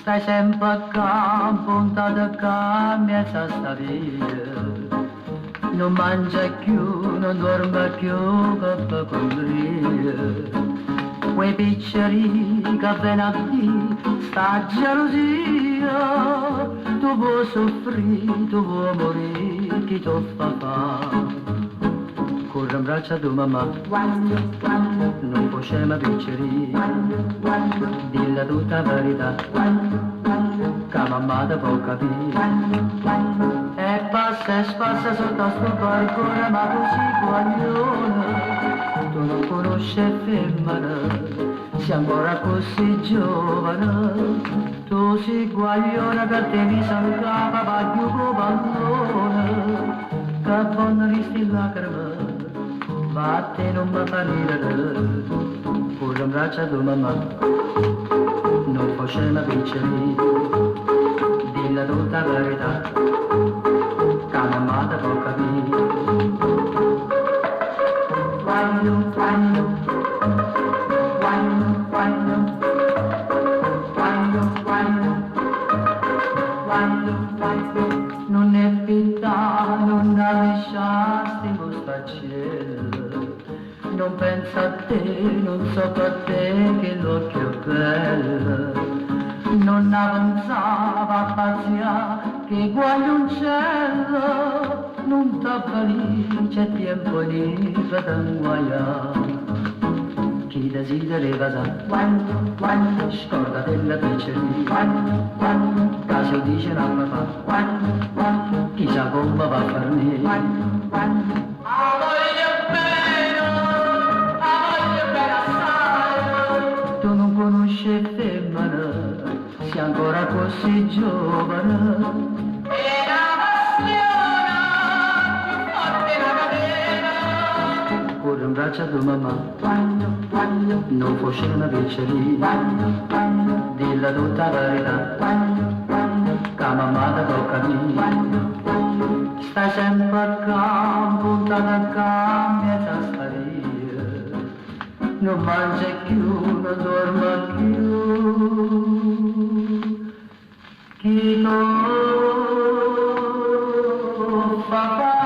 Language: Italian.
Stai sempre a campo, puntata a cambia sta vita. Non mangia più, non dorme più per coprire. Quei piccoli che venerdì sta gelosia. Tu vuoi soffrire, tu vuoi morire, chi ti fa fare? Corre in braccio a tua mamma, non possiamo picceri, dilla tutta la verità, che mamma ti può capire. E passa sotto sto balcone, ma tu sei guaglione, tu non conosci femmina, sei ancora così giovane, tu sei guaglione che te mi sancava, va più con pallone, che buona risti lacrime. Vatte non mi fa ridere, corre in braccio a tua mamma, non facciamo piccoli, dilla tutta la verità, che mamma ti può capire. Quando, quando, quando, quando, quando, quando, quando, quando, non è pietà, non la lasciasti in questo cielo. Non pensa a te, non so per te che l'occhio è bello. Non avanzava a pazzia che guaglioncello. Non t'avvalì, c'è tempo libero da guagliare. Chi desidera sa, quando, scorda della piccerina. Quando, caso dice la papà. Quando, chissà come va a farmi. Quando, conosce femmina, sei ancora così giovane. E la passione più forte la catena. Corre in braccio a tua mamma, quando, non fosse una piccerina, quando, dilla tutta la verità, quando, che mamma ti può capire. Stai sempre a campo, puntata a cambia sta via. Non mangia più, non dorme più, chi lo fa fare?